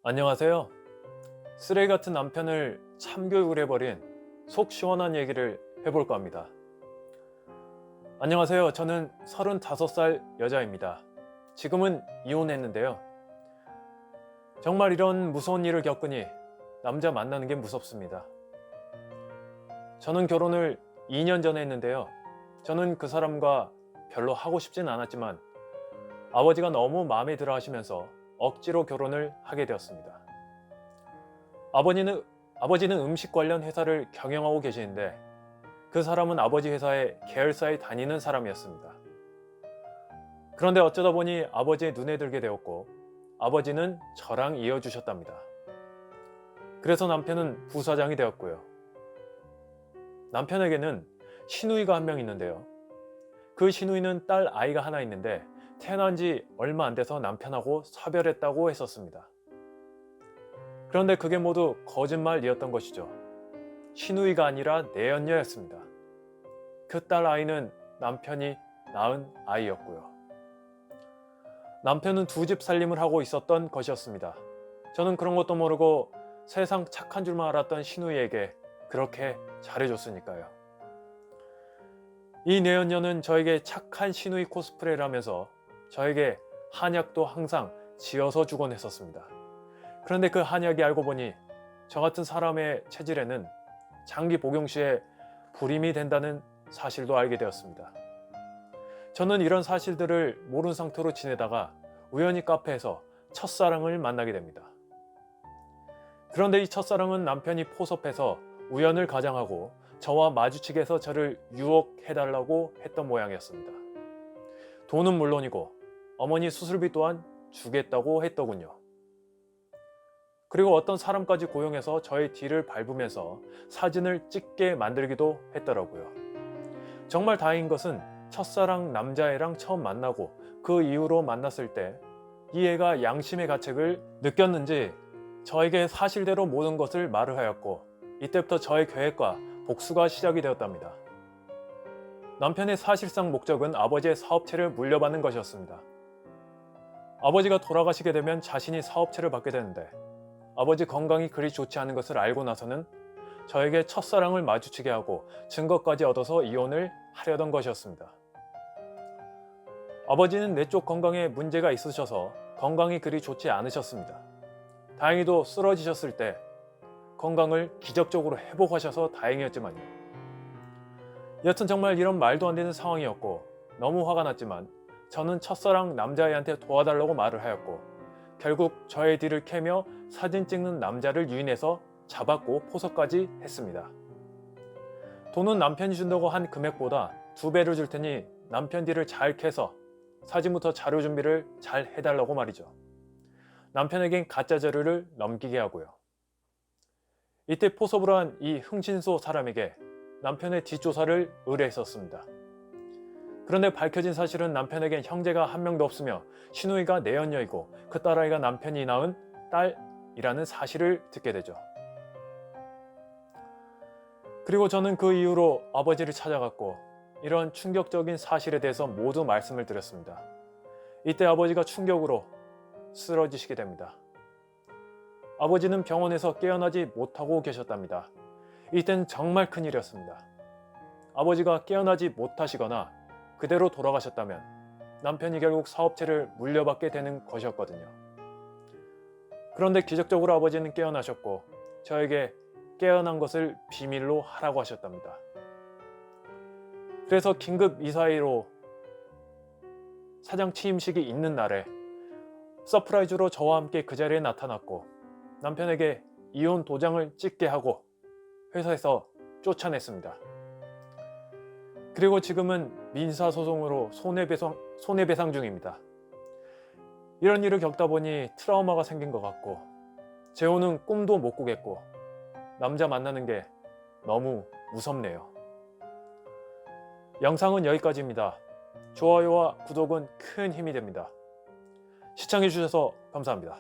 안녕하세요. 쓰레기 같은 남편을 참교육을 해버린 속 시원한 얘기를 해볼까 합니다. 안녕하세요. 저는 35살 여자입니다. 지금은 이혼했는데요. 정말 이런 무서운 일을 겪으니 남자 만나는 게 무섭습니다. 저는 결혼을 2년 전에 했는데요. 저는 그 사람과 별로 하고 싶진 않았지만 아버지가 너무 마음에 들어 하시면서 억지로 결혼을 하게 되었습니다. 아버지는 음식 관련 회사를 경영하고 계시는데 그 사람은 아버지 회사의 계열사에 다니는 사람이었습니다. 그런데 어쩌다 보니 아버지의 눈에 들게 되었고 아버지는 저랑 이어주셨답니다. 그래서 남편은 부사장이 되었고요. 남편에게는 시누이가 한 명 있는데요. 그 시누이는 딸 아이가 하나 있는데 태어난 지 얼마 안 돼서 남편하고 사별했다고 했었습니다. 그런데 그게 모두 거짓말이었던 것이죠. 시누이가 아니라 내연녀였습니다. 그 딸 아이는 남편이 낳은 아이였고요. 남편은 두 집 살림을 하고 있었던 것이었습니다. 저는 그런 것도 모르고 세상 착한 줄만 알았던 시누이에게 그렇게 잘해줬으니까요. 이 내연녀는 저에게 착한 시누이 코스프레를 하면서 저에게 한약도 항상 지어서 주곤 했었습니다. 그런데 그 한약이 알고 보니 저 같은 사람의 체질에는 장기 복용 시에 불임이 된다는 사실도 알게 되었습니다. 저는 이런 사실들을 모르는 상태로 지내다가 우연히 카페에서 첫사랑을 만나게 됩니다. 그런데 이 첫사랑은 남편이 포섭해서 우연을 가장하고 저와 마주치게 해서 저를 유혹해달라고 했던 모양이었습니다. 돈은 물론이고 어머니 수술비 또한 주겠다고 했더군요. 그리고 어떤 사람까지 고용해서 저의 뒤를 밟으면서 사진을 찍게 만들기도 했더라고요. 정말 다행인 것은 첫사랑 남자애랑 처음 만나고 그 이후로 만났을 때 이 애가 양심의 가책을 느꼈는지 저에게 사실대로 모든 것을 말을 하였고 이때부터 저의 계획과 복수가 시작이 되었답니다. 남편의 사실상 목적은 아버지의 사업체를 물려받는 것이었습니다. 아버지가 돌아가시게 되면 자신이 사업체를 받게 되는데 아버지 건강이 그리 좋지 않은 것을 알고 나서는 저에게 첫사랑을 마주치게 하고 증거까지 얻어서 이혼을 하려던 것이었습니다. 아버지는 뇌쪽 건강에 문제가 있으셔서 건강이 그리 좋지 않으셨습니다. 다행히도 쓰러지셨을 때 건강을 기적적으로 회복하셔서 다행이었지만요. 여튼 정말 이런 말도 안 되는 상황이었고 너무 화가 났지만 저는 첫사랑 남자애한테 도와달라고 말을 하였고 결국 저의 뒤를 캐며 사진 찍는 남자를 유인해서 잡았고 포섭까지 했습니다. 돈은 남편이 준다고 한 금액보다 2배를 줄 테니 남편 뒤를 잘 캐서 사진부터 자료 준비를 잘 해달라고 말이죠. 남편에겐 가짜 자료를 넘기게 하고요. 이때 포섭을 한 이 흥신소 사람에게 남편의 뒷조사를 의뢰했었습니다. 그런데 밝혀진 사실은 남편에겐 형제가 한 명도 없으며 시누이가 내연녀이고 그 딸아이가 남편이 낳은 딸이라는 사실을 듣게 되죠. 그리고 저는 그 이후로 아버지를 찾아갔고 이런 충격적인 사실에 대해서 모두 말씀을 드렸습니다. 이때 아버지가 충격으로 쓰러지시게 됩니다. 아버지는 병원에서 깨어나지 못하고 계셨답니다. 이때는 정말 큰일이었습니다. 아버지가 깨어나지 못하시거나 그대로 돌아가셨다면 남편이 결국 사업체를 물려받게 되는 것이었거든요. 그런데 기적적으로 아버지는 깨어나셨고 저에게 깨어난 것을 비밀로 하라고 하셨답니다. 그래서 긴급 이사회로 사장 취임식이 있는 날에 서프라이즈로 저와 함께 그 자리에 나타났고 남편에게 이혼 도장을 찍게 하고 회사에서 쫓아냈습니다. 그리고 지금은 민사소송으로 손해배상 중입니다. 이런 일을 겪다 보니 트라우마가 생긴 것 같고 재혼은 꿈도 못 꾸겠고 남자 만나는 게 너무 무섭네요. 영상은 여기까지입니다. 좋아요와 구독은 큰 힘이 됩니다. 시청해주셔서 감사합니다.